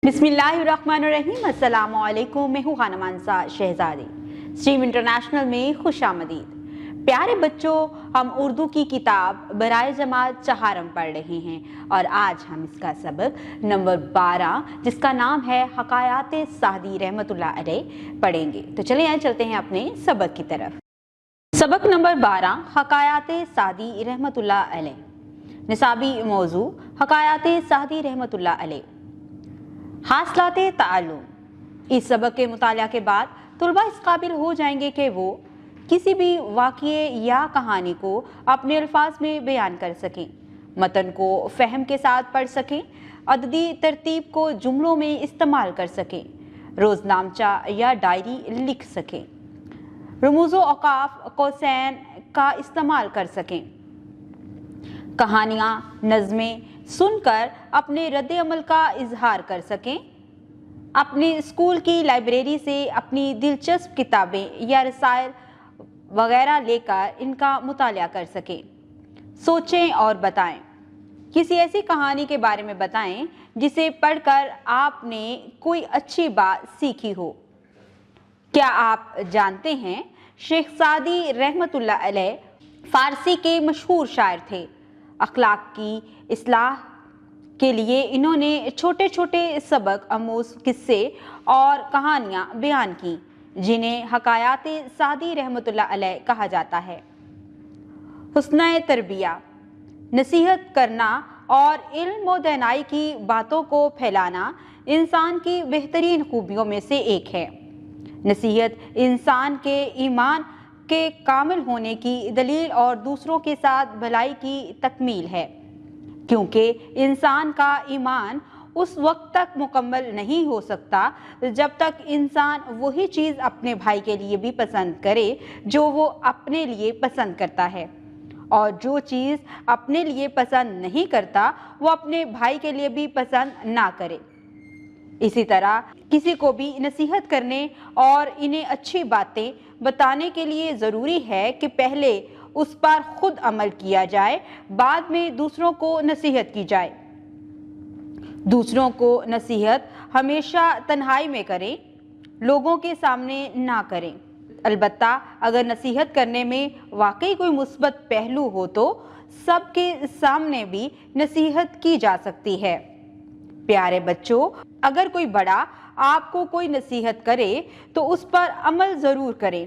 बिस्मिल्लाहिर्रहमानिर्रहीम। अस्सलामु अलैकुम। मैं हूँ खानम अंसा शहजादी। स्ट्रीम इंटरनेशनल में खुशामदीद। प्यारे बच्चों, हम उर्दू की किताब बराए जमात चहारम पढ़ रहे हैं और आज हम इसका सबक नंबर 12 जिसका नाम है हकायात सादी रहमतुल्लाह अलैह पढ़ेंगे। तो चले आए चलते हैं अपने सबक की तरफ। सबक नंबर 12 हकायात सादी रहमतुल्लाह अलैह। निसाबी मौजू हकायात सादी रहमतुल्लाह अलैह। हासिलाते ताल्लुम। इस सबक के मुतालिया के बाद तुलबा इस काबिल हो जाएंगे कि वो किसी भी वाक़ये या कहानी को अपने अल्फाज में बयान कर सकें, मतन को फ़हम के साथ पढ़ सकें, अददी तरतीब को जुमलों में इस्तेमाल कर सकें, रोज़नामचा या डायरी लिख सकें, रमूज़ो औकाफ कौसैन का इस्तेमाल कर सकें, कहानियाँ नज़में सुनकर अपने रद्द अमल का इजहार कर सकें, अपने स्कूल की लाइब्रेरी से अपनी दिलचस्प किताबें या रसायल वगैरह लेकर इनका मुतालिया कर सकें। सोचें और बताएं। किसी ऐसी कहानी के बारे में बताएं जिसे पढ़कर आपने कोई अच्छी बात सीखी हो। क्या आप जानते हैं शेख सादी रहमतुल्लाह अलैह फारसी के मशहूर शायर थे। अखलाक की इस्लाह के लिए इन्होंने छोटे छोटे सबक आमूज़ किस्से और कहानियाँ बयान की जिन्हें हकायात सादी रहमतुल्लाह अलैह कहा जाता है। हुस्न तरबिया, नसीहत करना और इल्म व दानाई की बातों को फैलाना इंसान की बेहतरीन खूबियों में से एक है। नसीहत इंसान के ईमान के कामिल होने की दलील और दूसरों के साथ भलाई की तकमील है, क्योंकि इंसान का ईमान उस वक्त तक मुकम्मल नहीं हो सकता जब तक इंसान वही चीज़ अपने भाई के लिए भी पसंद करे जो वो अपने लिए पसंद करता है, और जो चीज़ अपने लिए पसंद नहीं करता वो अपने भाई के लिए भी पसंद ना करे। इसी तरह किसी को भी नसीहत करने और इन्हें अच्छी बातें बताने के लिए ज़रूरी है कि पहले उस पर खुद अमल किया जाए, बाद में दूसरों को नसीहत की जाए। दूसरों को नसीहत हमेशा तन्हाई में करें, लोगों के सामने ना करें। अलबत्ता अगर नसीहत करने में वाकई कोई मुस्बत पहलू हो तो सबके सामने भी नसीहत की जा सकती है। प्यारे बच्चों, अगर कोई बड़ा आपको कोई नसीहत करे तो उस पर अमल ज़रूर करें,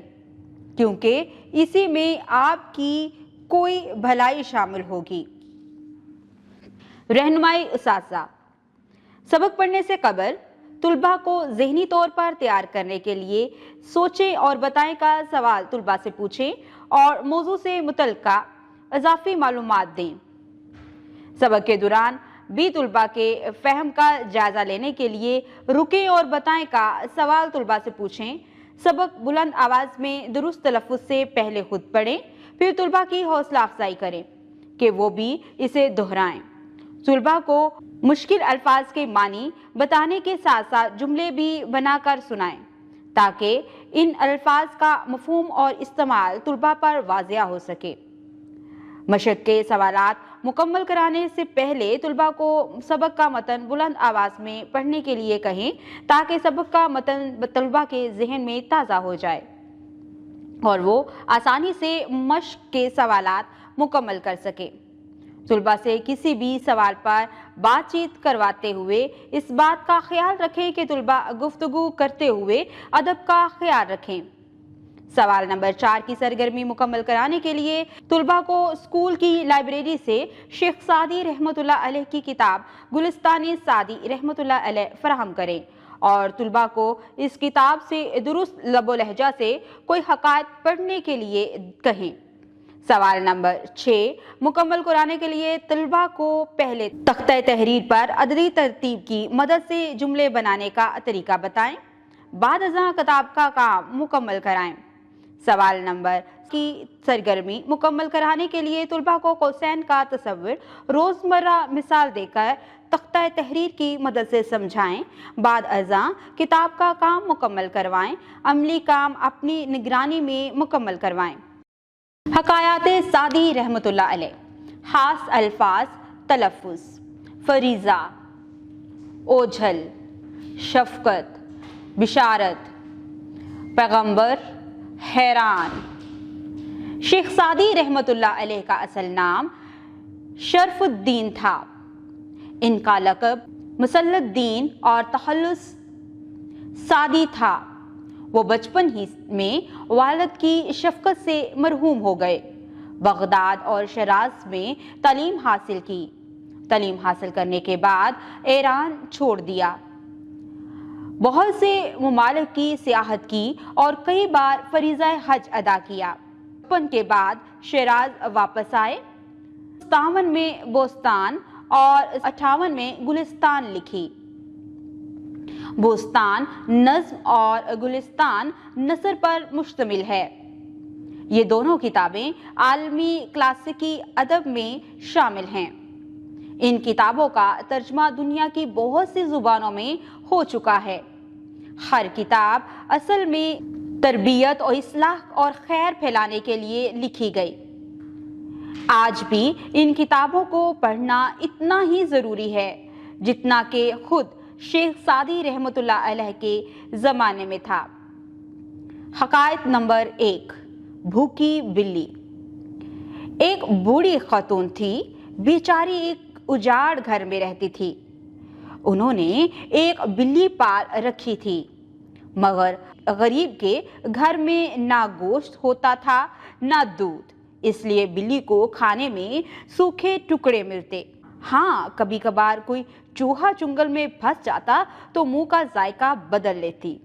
क्योंकि इसी में आपकी कोई भलाई शामिल होगी। रहनुमाई उसासा। सबक पढ़ने से कबल तुलबा को ज़हनी तौर पर तैयार करने के लिए सोचें और बताएं का सवाल तुलबा से पूछें और मौजू से मुतल्लिका इजाफी मालूमात दें। सबक के दौरान भी तुलबा के फ़हम का जायज़ा लेने के लिए रुकें और बताएं का सवाल तुलबा से पूछें। सबक बुलंद आवाज़ में दुरुस्त तलफ़्फ़ुज़ से पहले खुद पढ़ें, फिर तुलबा की हौसला अफजाई करें कि वो भी इसे दोहराएं। तुलबा को मुश्किल अल्फाज के मानी बताने के साथ साथ जुमले भी बनाकर सुनाएं ताकि इन अल्फाज का मफ़हूम और इस्तेमाल तुलबा पर वाज़िया हो सके। मशक़ के सवालात मुकम्मल कराने से पहले तुलबा को सबक का मतन बुलंद आवाज़ में पढ़ने के लिए कहें ताकि सबक का मतन तुलबा के जहन में ताज़ा हो जाए और वो आसानी से मशक़ के सवालात मुकम्मल कर सके। तुलबा से किसी भी सवाल पर बातचीत करवाते हुए इस बात का ख्याल रखें कि तुलबा गुफ्तगू करते हुए अदब का ख्याल रखें। सवाल नंबर 4 की सरगर्मी मुकम्मल कराने के लिए तुलबा को स्कूल की लाइब्रेरी से शेख सादी रहमतुल्लाह अलैह की किताब गुलिस्तान सादी रहमतुल्लाह अलैह फराहम करें और तुलबा को इस किताब से दुरुस्त लबो लहजा से कोई हकायत पढ़ने के लिए कहें। सवाल नंबर 6 मुकम्मल कराने के लिए तुलबा को पहले तख्ता तहरीर पर अददी तरतीब की मदद से जुमले बनाने का तरीका बताएं, बाद अज़ां किताब का काम मुकम्मल कराएं। सवाल नंबर की सरगर्मी मुकम्मल कराने के लिए तुलबा को कौसैन का तस्वीर रोज़मर्रा मिसाल देकर तख्ता तहरीर की मदद से समझाएं, बाद अज़ां किताब का काम मुकम्मल करवाएं, अमली काम अपनी निगरानी में मुकम्मल करवाएं। हकायात सादी रहमतुल्लाह अलैह। खास अल्फाज तलफ़्फ़ुज़। फरीज़ा, ओझल, شفقت، بشارت، پیغمبر، حیران۔ شیخ سعدی رحمۃ اللہ علیہ کا اصل نام شرف الدین تھا۔ ان کا لقب مسلط الدین اور تخلص سعدی تھا۔ وہ بچپن ہی میں والد کی شفقت سے مرحوم ہو گئے۔ بغداد اور شیراز میں تعلیم حاصل کی۔ تعلیم حاصل کرنے کے بعد ایران چھوڑ دیا۔ بہت سے ممالک کی سیاحت کی اور کئی بار فریضہ حج ادا کیا۔ بچپن کے بعد شیراز واپس آئے۔ 57 میں بوستان اور 58 میں گلستان لکھی۔ بوستان نظم اور گلستان نثر پر مشتمل ہے۔ یہ دونوں کتابیں عالمی کلاسیکی ادب میں شامل ہیں۔ ان کتابوں کا ترجمہ دنیا کی بہت سی زبانوں میں ہو چکا ہے۔ ہر کتاب اصل میں تربیت اور اصلاح اور خیر پھیلانے کے لیے لکھی گئی۔ آج بھی ان کتابوں کو پڑھنا اتنا ہی ضروری ہے جتنا کہ خود شیخ سعدی رحمۃ اللہ علیہ کے زمانے میں تھا۔ حقائق نمبر 1، بھوکی بلی۔ ایک بوڑھی خاتون تھی، بیچاری ایک اجاڑ گھر میں رہتی تھی۔ انہوں نے ایک بلی پال رکھی تھی، مگر غریب کے گھر میں نہ گوشت ہوتا تھا نہ دودھ، اس لیے بلی کو کھانے میں سوکھے ٹکڑے ملتے۔ ہاں، کبھی کبھار کوئی چوہا چنگل میں پھنس جاتا تو منہ کا ذائقہ بدل لیتی۔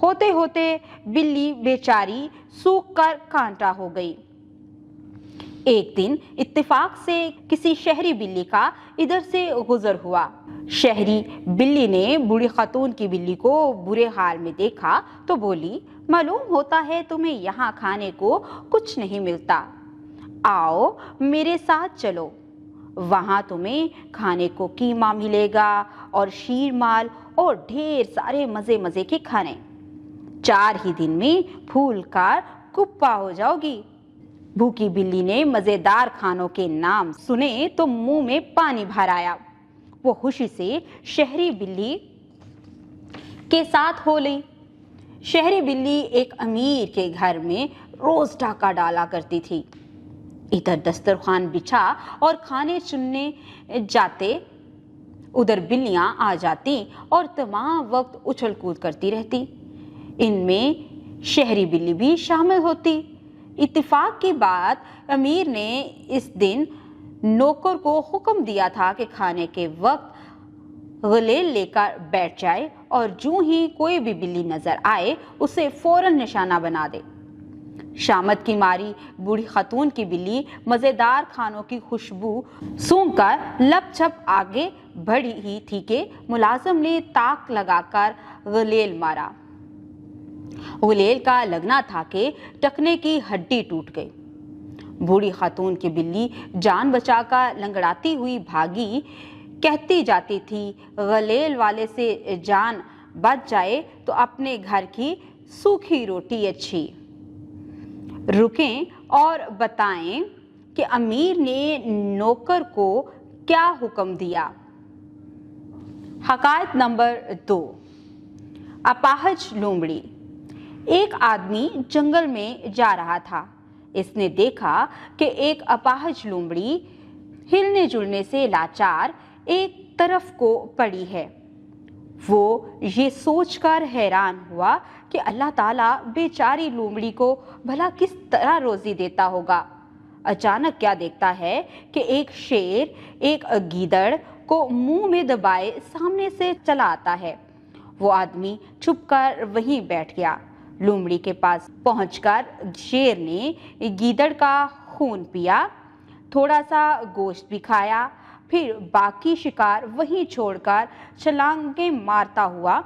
ہوتے ہوتے بلی بیچاری سوکھ کر کانٹا ہو گئی۔ ایک دن اتفاق سے کسی شہری بلی کا ادھر سے گزر ہوا۔ شہری بلی نے بوڑھی خاتون کی بلی کو برے حال میں دیکھا تو بولی، معلوم ہوتا ہے تمہیں یہاں کھانے کو کچھ نہیں ملتا، آؤ میرے ساتھ چلو، وہاں تمہیں کھانے کو قیمہ ملے گا اور شیر مال اور ڈھیر سارے مزے مزے کے کھانے، 4 ہی دن میں پھول کر کپا ہو جاؤ گی۔ بھوکی بلی نے مزیدار کھانوں کے نام سنے تو منہ میں پانی بھر آیا۔ وہ خوشی سے شہری بلی کے ساتھ ہو لی۔ شہری بلی ایک امیر کے گھر میں روز ڈاکہ ڈالا کرتی تھی۔ ادھر دسترخوان بچھا اور کھانے چننے جاتے، ادھر بلیاں آ جاتی اور تمام وقت اچھل کود کرتی رہتی۔ ان میں شہری بلی بھی شامل ہوتی۔ اتفاق کی بات، امیر نے اس دن نوکر کو حکم دیا تھا کہ کھانے کے وقت غلیل لے کر بیٹھ جائے اور جوں ہی کوئی بھی بلی نظر آئے اسے فوراً نشانہ بنا دے۔ شامت کی ماری بوڑھی خاتون کی بلی مزیدار کھانوں کی خوشبو سونگھ کر لپ چھپ آگے بڑھی ہی تھی کہ ملازم نے تاک لگا کر غلیل مارا۔ غلیل کا لگنا تھا کہ ٹخنے کی ہڈی ٹوٹ گئی۔ بوڑھی خاتون کی بلی جان بچا کر لنگڑاتی ہوئی بھاگی، کہتی جاتی تھی، غلیل والے سے جان بچ جائے تو اپنے گھر کی سوکھی روٹی اچھی۔ رکیں اور بتائیں کہ امیر نے نوکر کو کیا حکم دیا۔ حقائق نمبر 2، اپاہج لومڑی۔ ایک آدمی جنگل میں جا رہا تھا۔ اس نے دیکھا کہ ایک اپاہج لومڑی ہلنے جلنے سے لاچار ایک طرف کو پڑی ہے۔ وہ یہ سوچ کر حیران ہوا کہ اللہ تعالیٰ بیچاری لومڑی کو بھلا کس طرح روزی دیتا ہوگا۔ اچانک کیا دیکھتا ہے کہ ایک شیر ایک گیدڑ کو منہ میں دبائے سامنے سے چلا آتا ہے۔ وہ آدمی چھپ کر وہیں بیٹھ گیا۔ لومڑی کے پاس پہنچ کر شیر نے گیدڑ کا خون پیا، تھوڑا سا گوشت بھی کھایا، پھر باقی شکار وہیں چھوڑ کر چھلانگیں مارتا ہوا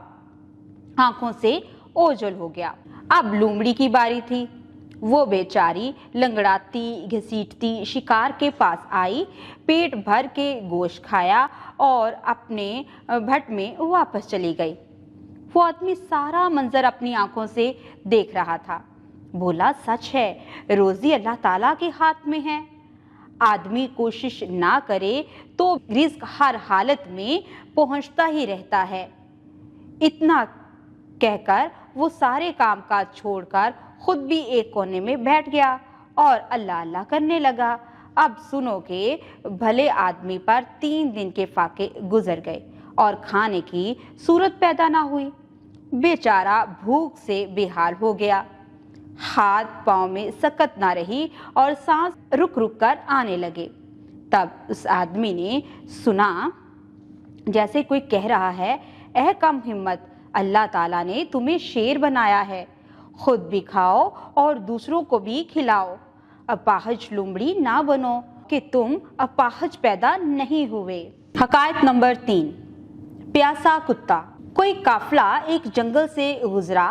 آنکھوں سے اوجھل ہو گیا۔ اب لومڑی کی باری تھی۔ وہ بیچاری لنگڑاتی گھسیٹتی شکار کے پاس آئی، پیٹ بھر کے گوشت کھایا اور اپنے بھٹ میں واپس چلی گئی۔ وہ آدمی سارا منظر اپنی آنکھوں سے دیکھ رہا تھا۔ بولا، سچ ہے، روزی اللہ تعالیٰ کے ہاتھ میں ہے۔ آدمی کوشش نہ کرے تو رزق ہر حالت میں پہنچتا ہی رہتا ہے۔ इतना कहकर वो सारे काम काज छोड़कर खुद भी एक कोने में बैठ गया और अल्लाह अल्लाह करने लगा। अब सुनो कि भले आदमी पर 3 दिन के फाके गुजर गए और खाने की सूरत पैदा ना हुई। बेचारा भूख से बेहाल हो गया, हाथ पांव में सकत ना रही और सांस रुक रुक कर आने लगे। तब उस आदमी ने सुना जैसे कोई कह रहा है, ऐ कम हिम्मत, अल्लाह ताला ने तुम्हें शेर बनाया है, खुद भी खाओ और दूसरों को भी खिलाओ। अपाहज लोमड़ी ना बनो कि तुम अपाहज पैदा नहीं हुए। हकायत नंबर 3, प्यासा कुत्ता। कोई काफिला एक जंगल से गुजरा,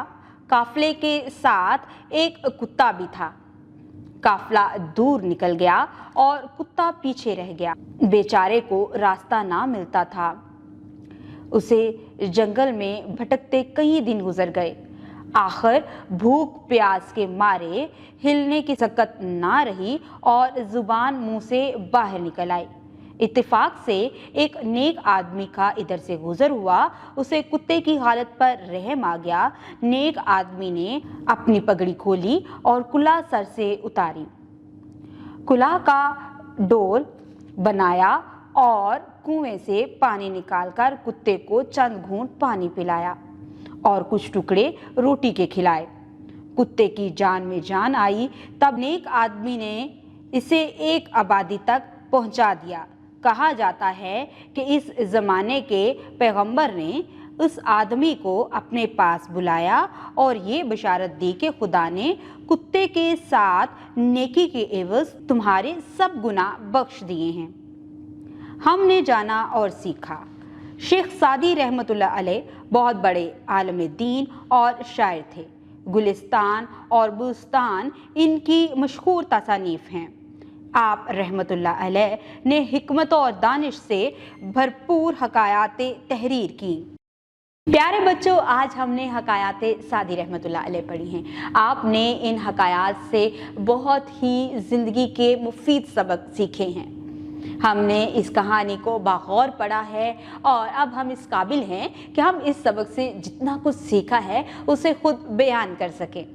काफिले के साथ एक कुत्ता भी था। काफिला दूर निकल गया और कुत्ता पीछे रह गया। बेचारे को रास्ता ना मिलता था। उसे जंगल में भटकते कई दिन गुजर गए। आखिर भूख प्यास के मारे हिलने की सकत ना रही और जुबान मुंह से बाहर निकल आई। इत्तेफाक से एक नेक आदमी का इधर से गुजर हुआ। उसे कुत्ते की हालत पर रहम आ गया। नेक आदमी ने अपनी पगड़ी खोली और कुल्ला सर से उतारी, कुल्ला का डोल बनाया और कुएं से पानी निकालकर कुत्ते को चंद घूंट पानी पिलाया और कुछ टुकड़े रोटी के खिलाए। कुत्ते की जान में जान आई। तब नेक आदमी ने इसे एक आबादी तक पहुंचा दिया। कहा जाता है कि इस जमाने के पैगंबर ने उस आदमी को अपने पास बुलाया और ये बशारत दी कि खुदा ने कुत्ते के साथ नेकी के एवज तुम्हारे सब गुनाह बख्श दिए हैं। हमने जाना और सीखा। शेख सादी रहमतुल्लाह अलैह बहुत बड़े आलम दीन और शायर थे। गुलिस्तान और बुस्तान इनकी मशहूर तसानीफ हैं। आप रहमतुल्लाह अलैह ने हिकमत और दानिश से भरपूर हकायाते तहरीर की। प्यारे बच्चों, आज हमने हकायाते सादी रहमतुल्लाह अलैह पढ़ी हैं। आपने इन हकायात से बहुत ही ज़िंदगी के मुफीद सबक सीखे हैं। हमने इस कहानी को बागौर पढ़ा है और अब हम इस काबिल हैं कि हम इस सबक से जितना कुछ सीखा है उसे खुद बयान कर सकें।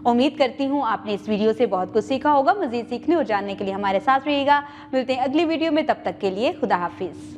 उम्मीद करती हूँ आपने इस वीडियो से बहुत कुछ सीखा होगा। मज़ीद सीखने और जानने के लिए हमारे साथ रहिएगा। मिलते हैं अगली वीडियो में, तब तक के लिए खुदा हाफिज़।